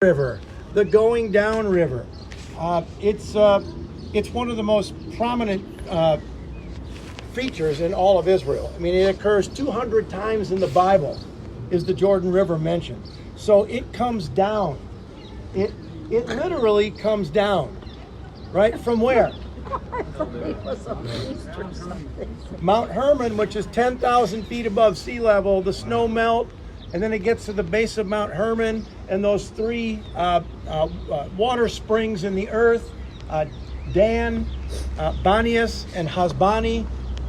River, the Going Down River. It's one of the most prominent features in all of Israel. I mean, it occurs 200 times in the Bible is the Jordan River mentioned. So it comes down. It literally comes down. Right? From where? Mount Hermon, which is 10,000 feet above sea level, the snow melt, and then it gets to the base of Mount Hermon, and those three water springs in the earth, Dan, Banias, and Hasbani.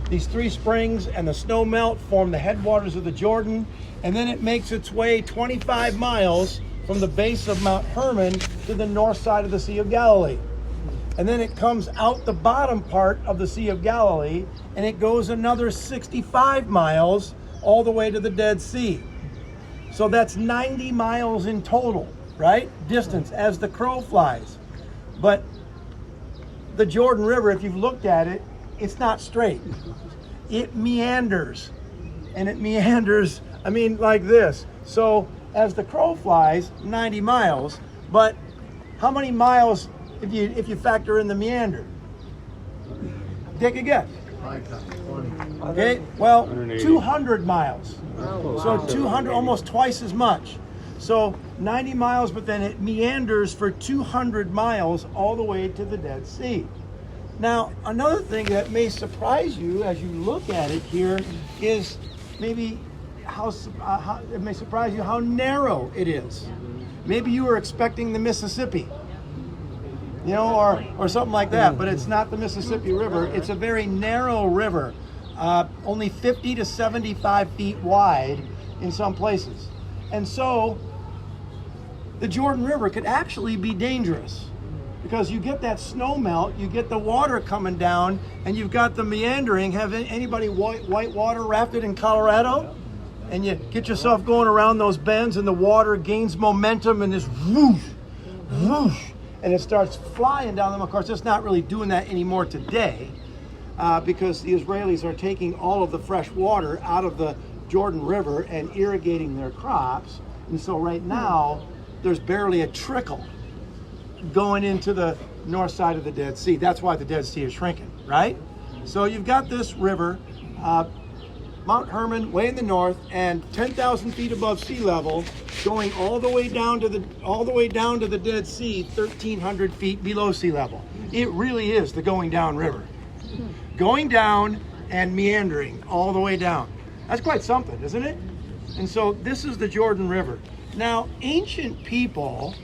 These three springs and the snow melt form the headwaters of the Jordan, and then it makes its way 25 miles from the base of Mount Hermon to the north side of the Sea of Galilee. And then it comes out the bottom part of the Sea of Galilee, and it goes another 65 miles all the way to the Dead Sea. So that's 90 miles in total, right? Distance as the crow flies. But the Jordan River, if you've looked at it, it's not straight. It meanders. And it meanders, I mean, like this. So as the crow flies, 90 miles. But how many miles if you factor in the meander? Take a guess. Okay, well, 200 miles. So 200, almost twice as much. So 90 miles, but then it meanders for 200 miles all the way to the Dead Sea. Now, another thing that may surprise you as you look at it here is maybe how it may surprise you how narrow it is. Maybe you were expecting the Mississippi, you know, or something like that, but it's not the Mississippi River. It's a very narrow river, only 50 to 75 feet wide in some places. And so the Jordan River could actually be dangerous because you get that snow melt, you get the water coming down, and you've got the meandering. Have anybody white water rafted in Colorado? And you get yourself going around those bends and the water gains momentum and this whoosh, whoosh, and it starts flying down them. Of course, it's not really doing that anymore today because the Israelis are taking all of the fresh water out of the Jordan River and irrigating their crops. And so right now, there's barely a trickle going into the north side of the Dead Sea. That's why the Dead Sea is shrinking, right? So you've got this river, Mount Hermon way in the north, and 10,000 feet above sea level, going all the way down to the Dead Sea, 1,300 feet below sea level. It really is the Going Down River, going down and meandering all the way down. That's quite something, isn't it? And so this is the Jordan River. Now, ancient people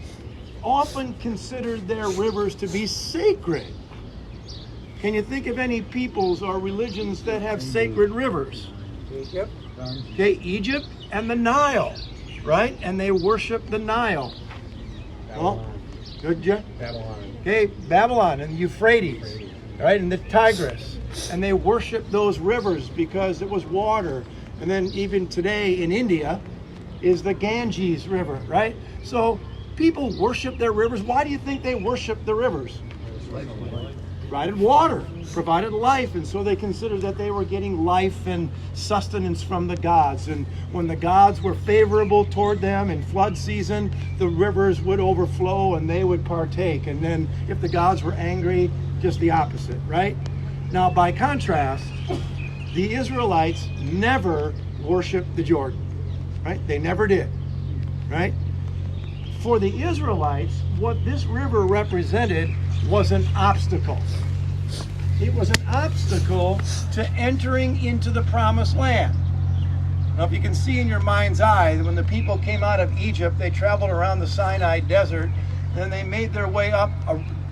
often considered their rivers to be sacred. Can you think of any peoples or religions that have sacred rivers? Egypt. Okay, Egypt and the Nile, right? And they worship the Nile. Babylon. Well, good, yeah. Babylon. Okay, Babylon and the Euphrates, right? And the Tigris. And they worship those rivers because it was water. And then even today in India is the Ganges River, right? So people worship their rivers. Why do you think they worship the rivers? Provided water, provided life, and so they considered that they were getting life and sustenance from the gods. And when the gods were favorable toward them in flood season, the rivers would overflow and they would partake. And then if the gods were angry, just the opposite, right? Now, by contrast, the Israelites never worshiped the Jordan, right? They never did, right? For the Israelites, what this river represented was an obstacle. It was an obstacle to entering into the promised land. Now, if you can see in your mind's eye, when the people came out of Egypt, they traveled around the Sinai desert, then they made their way up,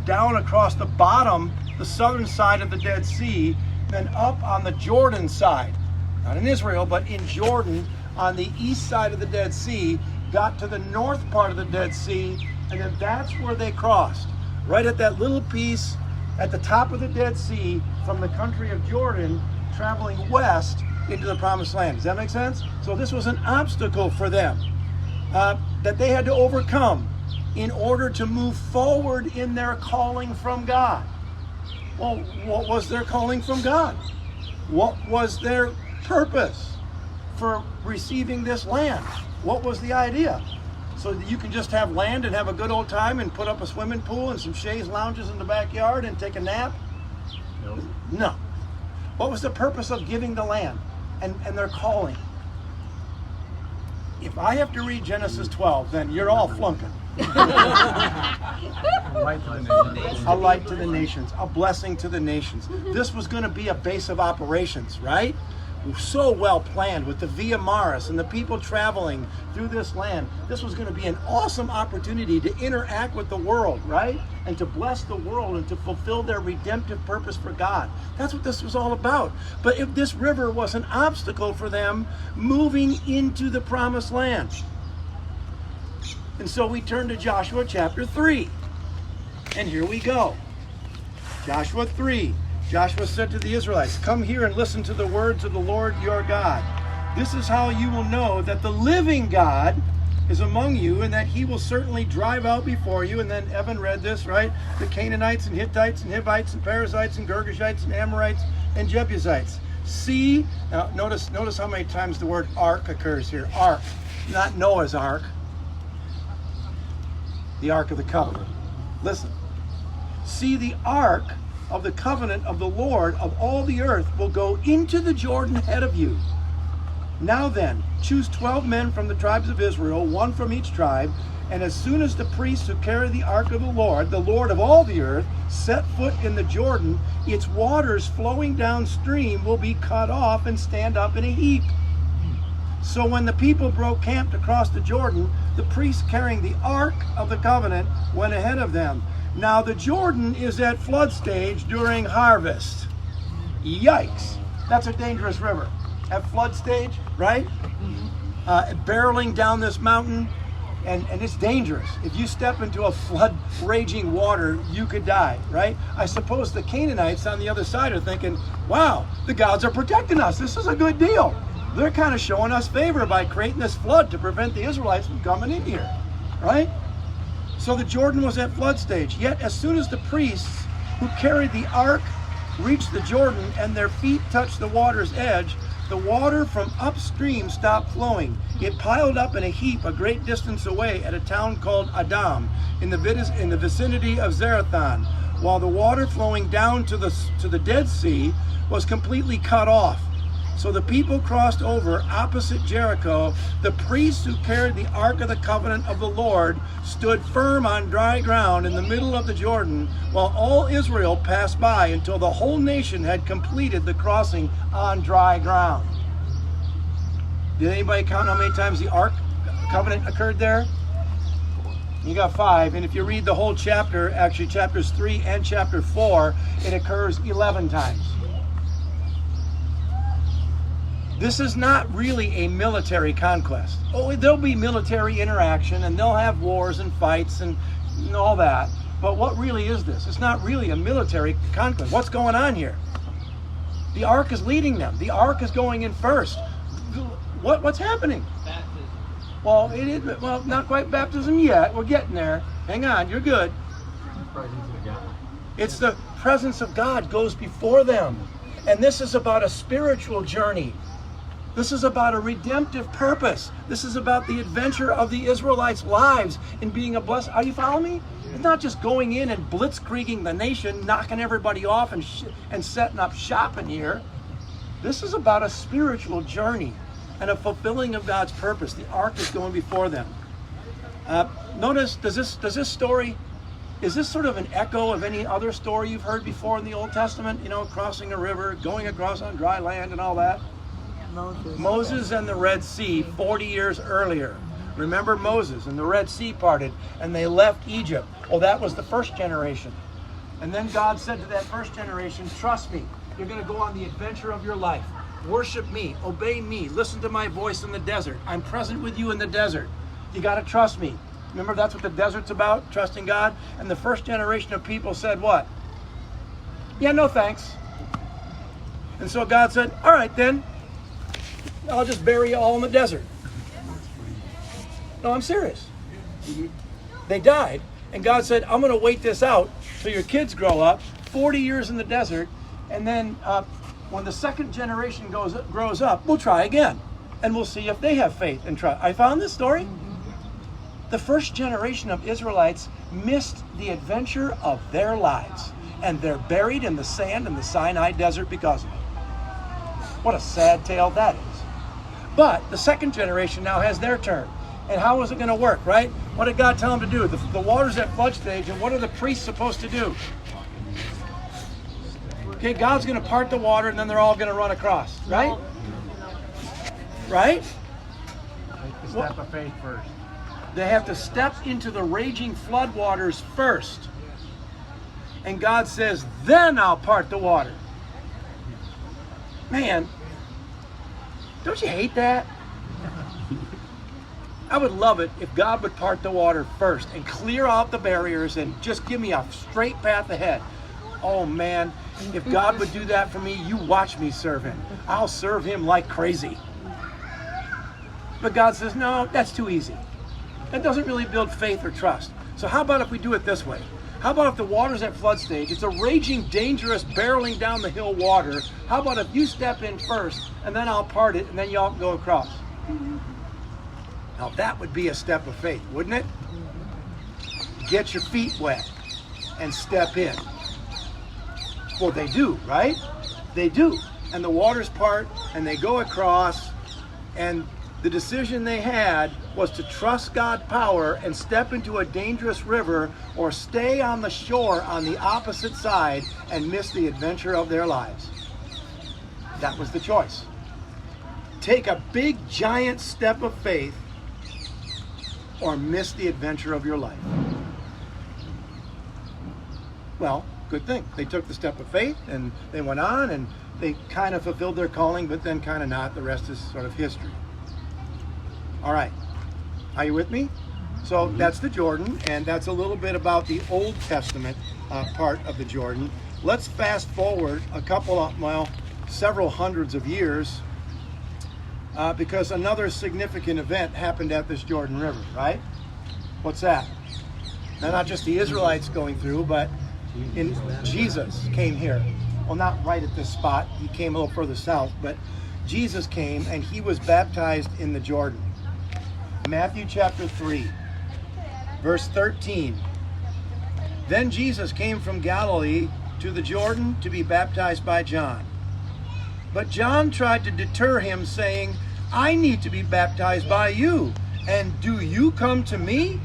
down across the bottom, the southern side of the Dead Sea, then up on the Jordan side, not in Israel, but in Jordan, on the east side of the Dead Sea, got to the north part of the Dead Sea, and then that's where they crossed. Right at that little piece at the top of the Dead Sea from the country of Jordan, traveling west into the Promised Land. Does that make sense? So this was an obstacle for them that they had to overcome in order to move forward in their calling from God. Well, what was their calling from God? What was their purpose for receiving this land? What was the idea? so that you can just have land and have a good old time and put up a swimming pool and some chaise lounges in the backyard and take a nap? No. No. What was the purpose of giving the land and their calling? If I have to read Genesis 12, then you're all flunking. A light to the nations. A light to the nations, a blessing to the nations. This was going to be a base of operations, right? So well planned with the Via Maris and the people traveling through this land. This was going to be an awesome opportunity to interact with the world, right? And to bless the world and to fulfill their redemptive purpose for God. That's what this was all about. But if this river was an obstacle for them moving into the promised land. And so we turn to Joshua chapter 3. And here we go. Joshua 3. Joshua said to the Israelites, "Come here and listen to the words of the Lord your God. This is how you will know that the living God is among you, and that he will certainly drive out before you." And then Evan read this, right? "The Canaanites and Hittites and Hivites and Perizzites and Girgashites and Amorites and Jebusites. See," now notice how many times the word ark occurs here. Ark, not Noah's ark. The Ark of the Covenant. Listen. "See, the ark of the covenant of the Lord of all the earth will go into the Jordan ahead of you. Now then, choose 12 men from the tribes of Israel, one from each tribe, and as soon as the priests who carry the ark of the Lord of all the earth, set foot in the Jordan, its waters flowing downstream will be cut off and stand up in a heap. So when the people broke camp to cross the Jordan, the priests carrying the ark of the covenant went ahead of them. Now the Jordan is at flood stage during harvest." Yikes! That's a dangerous river. At flood stage, right? Barreling down this mountain, and it's dangerous. If you step into a flood raging water, you could die, right? I suppose the Canaanites on the other side are thinking, wow, the gods are protecting us. This is a good deal. They're kind of showing us favor by creating this flood to prevent the Israelites from coming in here, right? So the Jordan was at flood stage. Yet as soon as the priests who carried the ark reached the Jordan and their feet touched the water's edge, the water from upstream stopped flowing. It piled up in a heap a great distance away at a town called Adam in the vicinity of Zarethan, while the water flowing down to the Dead Sea was completely cut off. So the people crossed over opposite Jericho. The priests who carried the Ark of the Covenant of the Lord stood firm on dry ground in the middle of the Jordan, while all Israel passed by until the whole nation had completed the crossing on dry ground. Did anybody count how many times the Ark Covenant occurred there? You got 5. And if you read the whole chapter, actually chapters 3 and chapter 4, it occurs 11 times. This is not really a military conquest. Oh, there'll be military interaction and they'll have wars and fights and all that. But what really is this? It's not really a military conquest. What's going on here? The ark is leading them. The ark is going in first. What's happening? Baptism. Well, not quite baptism yet. We're getting there. Hang on, you're good. Presence of God. It's the presence of God goes before them. And this is about a spiritual journey. This is about a redemptive purpose. This is about the adventure of the Israelites' lives in being a blessing. Are you following me? It's not just going in and blitzkrieging the nation, knocking everybody off and setting up shop in here. This is about a spiritual journey and a fulfilling of God's purpose. The ark is going before them. Notice, does this story, is this sort of an echo of any other story you've heard before in the Old Testament? You know, crossing a river, going across on dry land and all that? Moses and the Red Sea 40 years earlier. Remember Moses and the Red Sea parted and they left Egypt. Oh, that was the first generation. And then God said to that first generation, trust me, you're going to go on the adventure of your life. Worship me, obey me, listen to my voice in the desert. I'm present with you in the desert. You got to trust me. Remember, that's what the desert's about, trusting God. And the first generation of people said what? Yeah, no thanks. And so God said, all right then, I'll just bury you all in the desert. No, I'm serious. They died, and God said, I'm going to wait this out till your kids grow up, 40 years in the desert, and then when the second generation grows up, we'll try again, and we'll see if they have faith and trust. I found this story. The first generation of Israelites missed the adventure of their lives, and they're buried in the sand in the Sinai desert because of it. What a sad tale that is. But the second generation now has their turn. And how is it going to work, right? What did God tell them to do? The water's at flood stage, and what are the priests supposed to do? Okay, God's going to part the water, and then they're all going to run across, right? Right? Take the step of faith first. They have to step into the raging flood waters first. And God says, then I'll part the water. Man, don't you hate that? I would love it if God would part the water first and clear out the barriers and just give me a straight path ahead. Oh man, if God would do that for me, you watch me serve him. I'll serve him like crazy. But God says, no, that's too easy. That doesn't really build faith or trust. So how about if we do it this way? How about if the water's at flood stage, it's a raging, dangerous, barreling down the hill water. How about if you step in first, and then I'll part it, and then y'all can go across? Now that would be a step of faith, wouldn't it? Get your feet wet and step in. Well, they do, right? They do. And the waters part, and they go across, and the decision they had was to trust God's power and step into a dangerous river or stay on the shore on the opposite side and miss the adventure of their lives. That was the choice. Take a big, giant step of faith or miss the adventure of your life. Well, good thing. They took the step of faith and they went on and they kind of fulfilled their calling, but then kind of not. The rest is sort of history. All right. Are you with me? So that's the Jordan, and that's a little bit about the Old Testament part of the Jordan. Let's fast forward several hundreds of years because another significant event happened at this Jordan River, right? What's that? Now, not just the Israelites going through, but Jesus came here. Well, not right at this spot. He came a little further south, but Jesus came and he was baptized in the Jordan. Matthew chapter 3, verse 13. Then Jesus came from Galilee to the Jordan to be baptized by John. But John tried to deter him, saying, I need to be baptized by you, and do you come to me?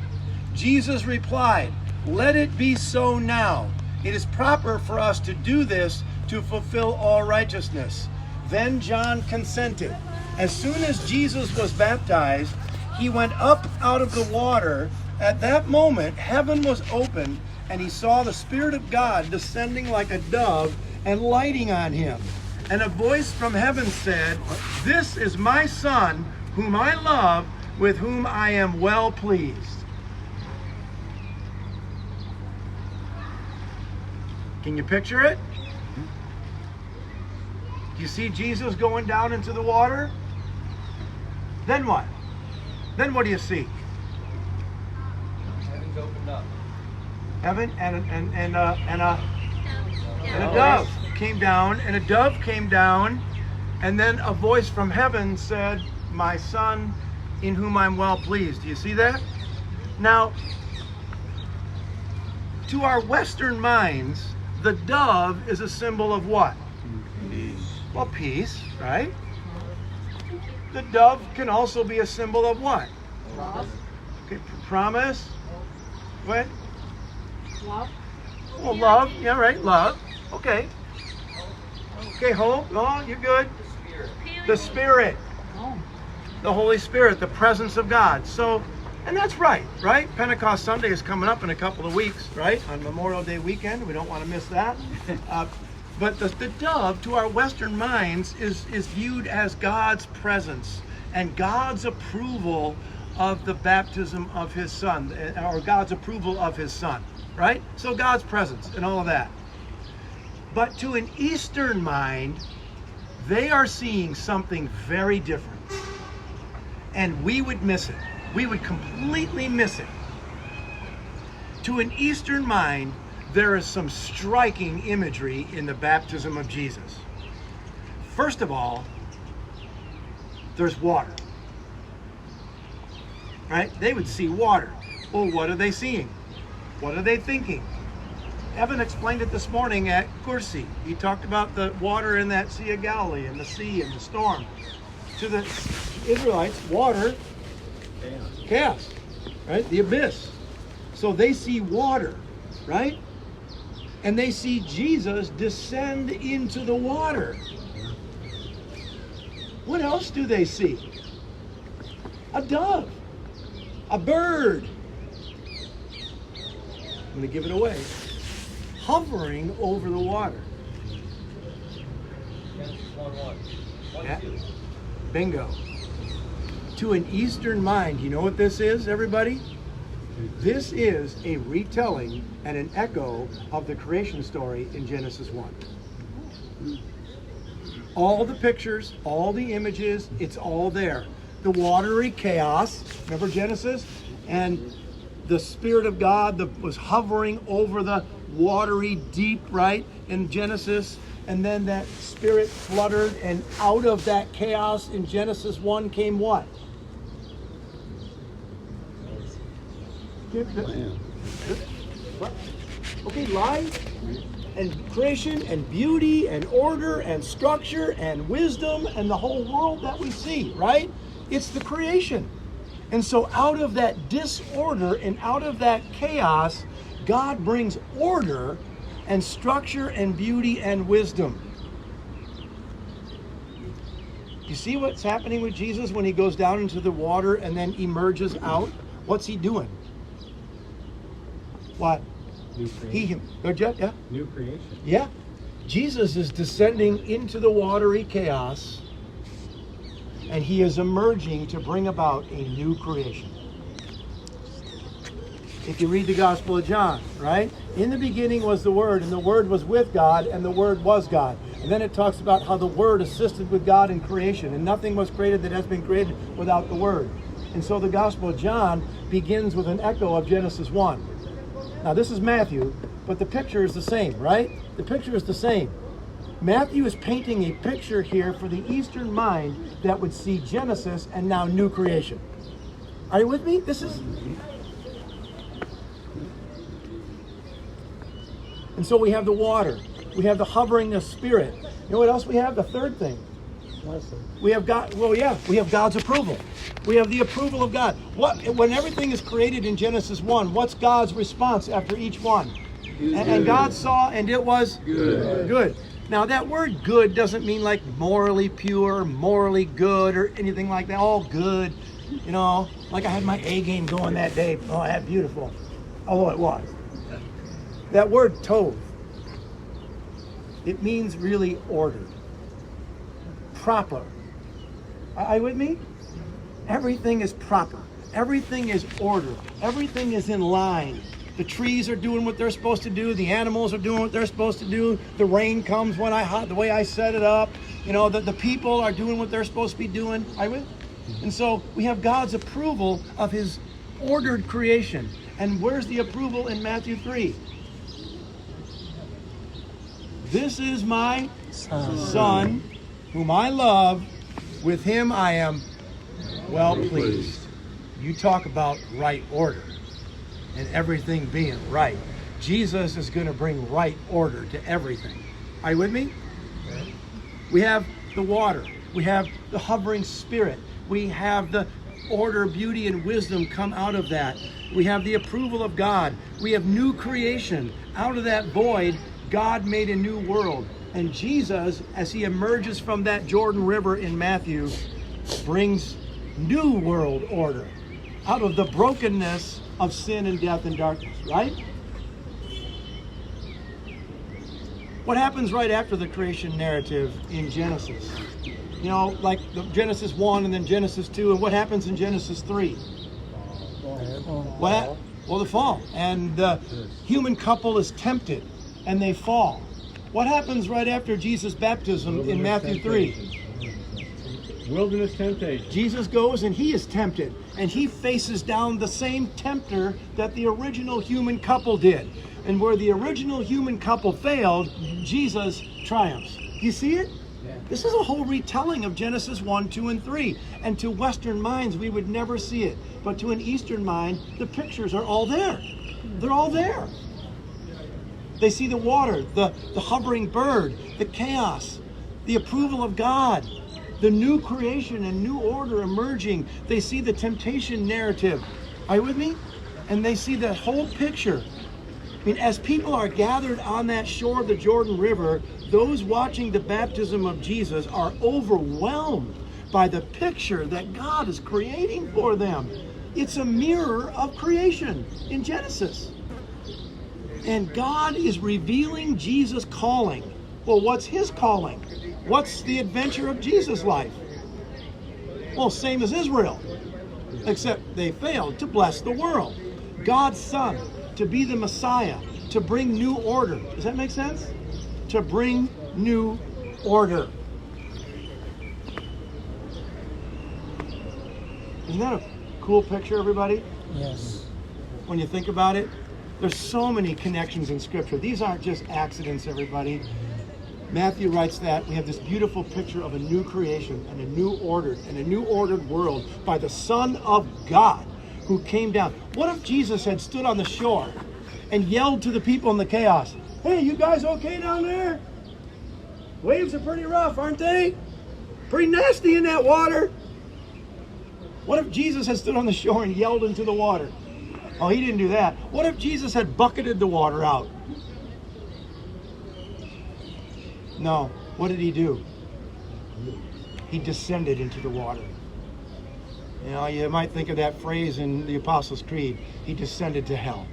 Jesus replied, let it be so now. It is proper for us to do this to fulfill all righteousness. Then John consented. As soon as Jesus was baptized, he went up out of the water. At that moment, heaven was opened, and he saw the Spirit of God descending like a dove and lighting on him. And a voice from heaven said, this is my Son, whom I love, with whom I am well pleased. Can you picture it? Do you see Jesus going down into the water? Then what? Then what do you see? Heaven's opened up. Heaven and a dove came down, and a dove came down, and then a voice from heaven said, my Son, in whom I'm well pleased. Do you see that? Now, to our Western minds, the dove is a symbol of what? Peace. Well, peace, right? The dove can also be a symbol of what? Love. Okay, promise. What? Love. Well, love. Yeah, right. Love. Okay. Okay, hope. Oh, you're good. The Spirit. Oh. The Holy Spirit, the presence of God. So, and that's right? Pentecost Sunday is coming up in a couple of weeks, right? On Memorial Day weekend. We don't want to miss that. But the dove, to our Western minds, is viewed as God's presence and God's approval of the baptism of his Son, or God's approval of his Son, right? So God's presence and all of that. But to an Eastern mind, they are seeing something very different. And we would miss it. We would completely miss it. To an Eastern mind, there is some striking imagery in the baptism of Jesus. First of all, there's water. right? They would see water. Well, what are they seeing? What are they thinking? Evan explained it this morning at Kursi. He talked about the water in that Sea of Galilee and the sea and the storm. To the Israelites, water, chaos, right? The abyss. So they see water, right? And they see Jesus descend into the water. What else do they see? A dove, a bird. I'm going to give it away. Hovering over the water. Yeah. Bingo. To an Eastern mind, you know what this is, everybody? This is a retelling and an echo of the creation story in Genesis 1. All the pictures, all the images, it's all there. The watery chaos, remember Genesis? And the Spirit of God that was hovering over the watery deep, right, in Genesis. And then that Spirit fluttered, and out of that chaos in Genesis 1 came what? What? Okay, life and creation and beauty and order and structure and wisdom and the whole world that we see, right? It's the creation. And so out of that disorder and out of that chaos, God brings order and structure and beauty and wisdom. You see what's happening with Jesus when he goes down into the water and then emerges out? What's he doing? What? New creation. Good job, yeah? New creation. Yeah. Jesus is descending into the watery chaos, and he is emerging to bring about a new creation. If you read the Gospel of John, right? In the beginning was the Word, and the Word was with God, and the Word was God. And then it talks about how the Word assisted with God in creation, and nothing was created that has been created without the Word. And so the Gospel of John begins with an echo of Genesis 1. Now this is Matthew, but the picture is the same, right? The picture is the same. Matthew is painting a picture here for the Eastern mind that would see Genesis and now new creation. Are you with me? This is... And so we have the water. We have the hovering of Spirit. You know what else we have? The third thing. We have God. Well, yeah, we have God's approval. We have the approval of God. When everything is created in Genesis 1, what's God's response after each one? And God saw, and it was good. Now that word good doesn't mean like morally pure, morally good, or anything like that. All good. You know, like I had my A game going that day. Oh, that beautiful. Although it was. That word tov, it means really ordered, proper. Are you with me? Everything is proper. Everything is ordered. Everything is in line. The trees are doing what they're supposed to do. The animals are doing what they're supposed to do. The rain comes when the way I set it up. You know, the people are doing what they're supposed to be doing. Are you with? And so we have God's approval of his ordered creation. And where's the approval in Matthew 3? This is my son, whom I love. With him I am well pleased. You talk about right order and everything being right. Jesus is going to bring right order to everything. Are you with me? We have the water. We have the hovering Spirit. We have the order, beauty, and wisdom come out of that. We have the approval of God. We have new creation. Out of that void, God made a new world. And Jesus, as he emerges from that Jardan River in Matthew, brings new world order out of the brokenness of sin and death and darkness, right? What happens right after the creation narrative in Genesis? You know, like the Genesis 1 and then Genesis 2, and what happens in Genesis 3? What? Well, the fall. And the human couple is tempted, and they fall. What happens right after Jesus' baptism in Matthew 3? Wilderness temptation. Jesus goes and he is tempted, and he faces down the same tempter that the original human couple did. And where the original human couple failed, Jesus triumphs. You see it? This is a whole retelling of Genesis 1, 2, and 3. And to Western minds, we would never see it. But to an Eastern mind, the pictures are all there. They're all there. They see the water, the hovering bird, the chaos, the approval of God, the new creation and new order emerging. They see the temptation narrative. Are you with me? And they see the whole picture. I mean, as people are gathered on that shore of the Jordan River, those watching the baptism of Jesus are overwhelmed by the picture that God is creating for them. It's a mirror of creation in Genesis. And God is revealing Jesus' calling. Well, what's his calling? What's the adventure of Jesus' life? Well, same as Israel, except they failed to bless the world. God's Son, to be the Messiah, to bring new order. Does that make sense? To bring new order. Isn't that a cool picture, everybody? Yes. When you think about it, there's so many connections in Scripture. These aren't just accidents, everybody. Matthew writes that we have this beautiful picture of a new creation and a new ordered world by the Son of God who came down. What if Jesus had stood on the shore and yelled to the people in the chaos, "Hey, you guys okay down there? Waves are pretty rough, aren't they? Pretty nasty in that water." What if Jesus had stood on the shore and yelled into the water? Oh, he didn't do that. What if Jesus had bucketed the water out? No. What did he do? He descended into the water. You know, you might think of that phrase in the Apostles' Creed. He descended to hell.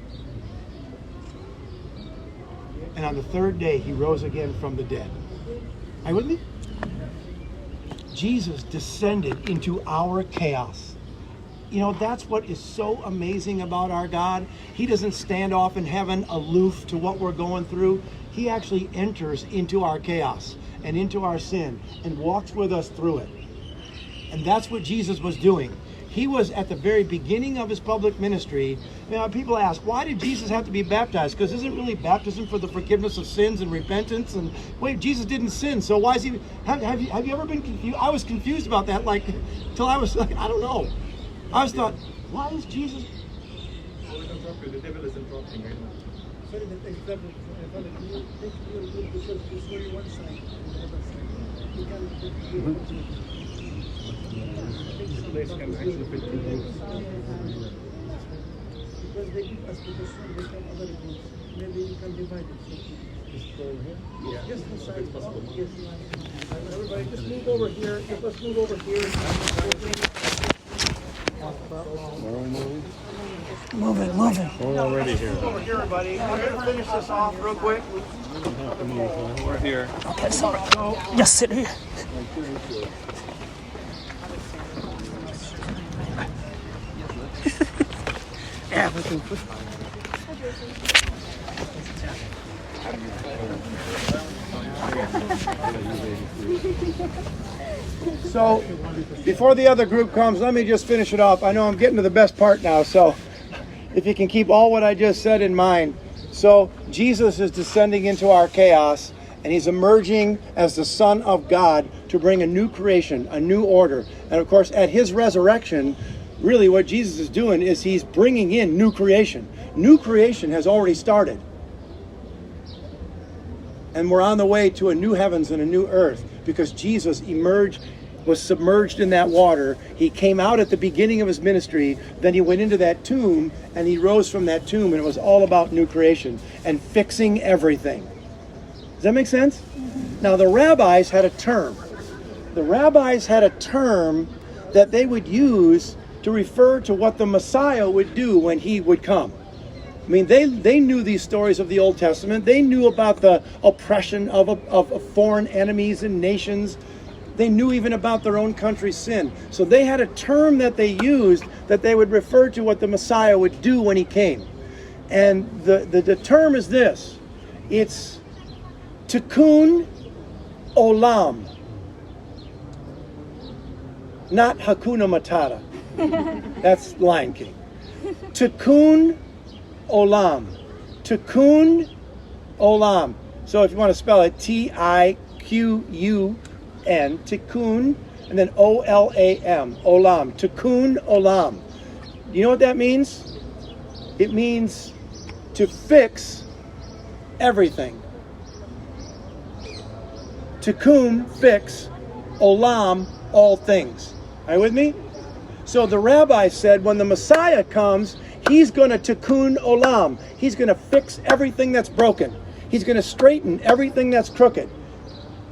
And on the third day, he rose again from the dead. Are you with me? Jesus descended into our chaos. You know, that's what is so amazing about our God. He doesn't stand off in heaven aloof to what we're going through. He actually enters into our chaos and into our sin and walks with us through it. And that's what Jesus was doing. He was at the very beginning of his public ministry. You know, people ask, why did Jesus have to be baptized? Because isn't really baptism for the forgiveness of sins and repentance? And wait, Jesus didn't sin, so why is he? Have you ever been confused? I was confused about that, like, till I was like, I don't know. I was thought, why is Jesus? The devil is interrupting right now. Sorry, the example, can you take your good because it's only one side and the other side. You can This place can actually fit two groups. because they give us because soon they come other groups. Maybe you can divide it. Just go here. Yeah. Just the side. It's possible. Yes. Everybody, just move over here. Let's move over here. Move it, move it. We're already here. Over here, everybody. We're going to finish this off real quick. We're here. Okay, sorry. Just sit here. Yeah, we can put. So, before the other group comes, let me just finish it off. I know I'm getting to the best part now, so if you can keep all what I just said in mind. So, Jesus is descending into our chaos, and he's emerging as the Son of God to bring a new creation, a new order. And of course, at his resurrection, really what Jesus is doing is he's bringing in new creation. New creation has already started. And we're on the way to a new heavens and a new earth because Jesus was submerged in that water. He came out at the beginning of his ministry, then he went into that tomb and he rose from that tomb, and it was all about new creation and fixing everything. Does that make sense? Now the rabbis had a term. The rabbis had a term that they would use to refer to what the Messiah would do when he would come. I mean, they knew these stories of the Old Testament. They knew about the oppression of foreign enemies and nations. They knew even about their own country's sin. So they had a term that they used that they would refer to what the Messiah would do when he came. And the term is this. It's Tikkun Olam. Not Hakuna Matata. That's Lion King. Tikkun Olam. Tikkun Olam. So if you want to spell it, Tiqqun T-I-K-U-N, tikkun, and then O-L-A-M, olam, tikkun olam. You know what that means? It means to fix everything. Tikkun, fix, olam, all things. Are you with me? So the rabbi said when the Messiah comes, he's going to tikkun olam. He's going to fix everything that's broken. He's going to straighten everything that's crooked.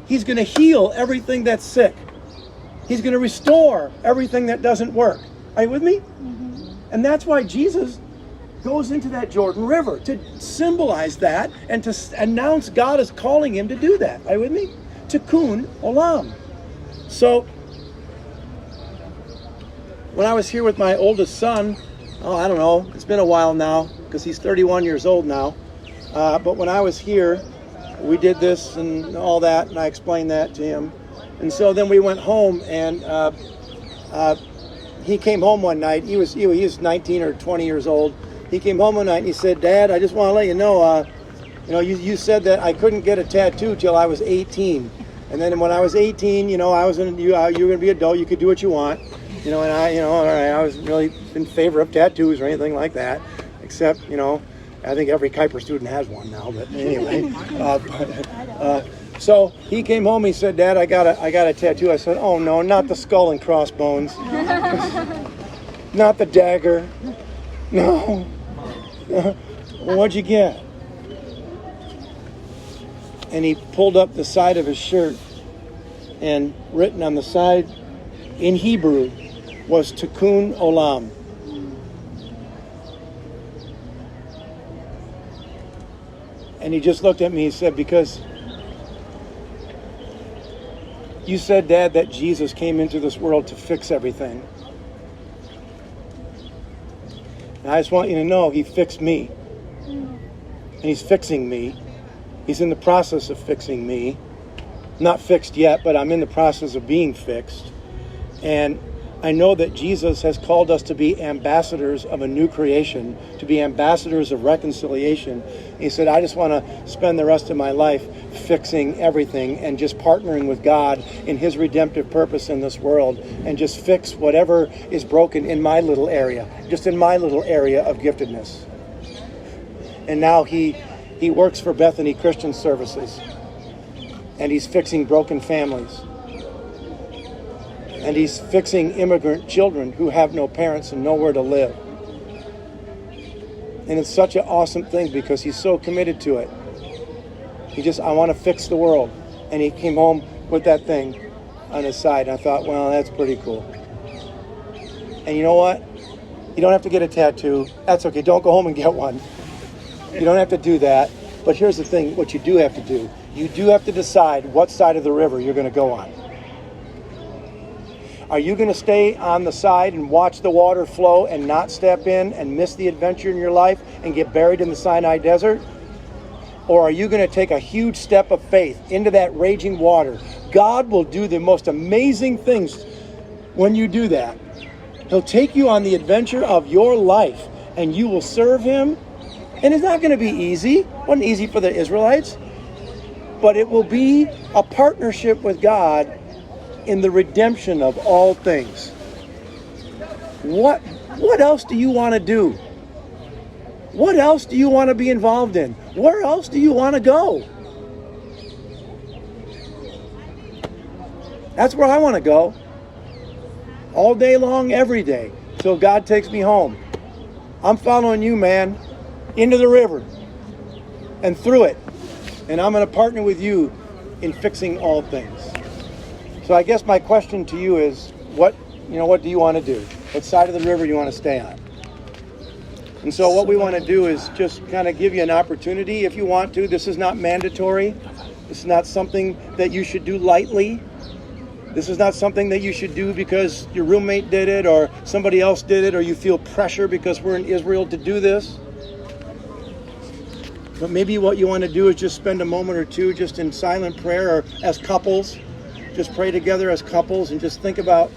He's going to heal everything that's sick. He's going to restore everything that doesn't work. Are you with me? Mm-hmm. And that's why Jesus goes into that Jordan River, to symbolize that and to announce God is calling him to do that. Are you with me? Tikkun olam. So when I was here with my oldest son, I don't know, it's been a while now because he's 31 years old now. But when I was here, we did this and all that, and I explained that to him. And so then we went home, and he came home one night. He was 19 or 20 years old. He came home one night and he said, "Dad, I just want to let you know, you said that I couldn't get a tattoo till I was 18. And then when I was 18, you were going to be adult. You could do what you want. And I was really in favor of tattoos or anything like that, except, I think every Kuiper student has one now. But anyway, so he came home. He said, "Dad, I got a tattoo." I said, "Oh no, not the skull and crossbones, not the dagger. No. What'd you get?" And he pulled up the side of his shirt, and written on the side in Hebrew was Tikkun Olam. And he just looked at me and said, "Because you said, Dad, that Jesus came into this world to fix everything. And I just want you to know he fixed me. And he's fixing me. He's in the process of fixing me. Not fixed yet, but I'm in the process of being fixed. And I know that Jesus has called us to be ambassadors of a new creation, to be ambassadors of reconciliation. He said, I just want to spend the rest of my life fixing everything and just partnering with God in his redemptive purpose in this world and just fix whatever is broken in my little area, just in my little area of giftedness." And now he works for Bethany Christian Services, and he's fixing broken families. And he's fixing immigrant children who have no parents and nowhere to live. And it's such an awesome thing because he's so committed to it. I want to fix the world. And he came home with that thing on his side. And I thought, well, that's pretty cool. And you know what? You don't have to get a tattoo. That's okay. Don't go home and get one. You don't have to do that. But here's the thing, what you do have to do. You do have to decide what side of the river you're going to go on. Are you going to stay on the side and watch the water flow and not step in and miss the adventure in your life and get buried in the Sinai desert? Or are you going to take a huge step of faith into that raging water? God will do the most amazing things when you do that. He'll take you on the adventure of your life and you will serve him. And it's not going to be easy. It wasn't easy for the Israelites. But it will be a partnership with God in the redemption of all things. What else do you want to do? What else do you want to be involved in? Where else do you want to go? That's where I want to go. All day long, every day, till God takes me home. I'm following you, man, into the river and through it. And I'm going to partner with you in fixing all things. So I guess my question to you is, what do you want to do? What side of the river do you want to stay on? And so what we want to do is just kind of give you an opportunity if you want to. This is not mandatory. This is not something that you should do lightly. This is not something that you should do because your roommate did it or somebody else did it or you feel pressure because we're in Israel to do this. But maybe what you want to do is just spend a moment or two just in silent prayer or as couples. Just pray together as couples and just think about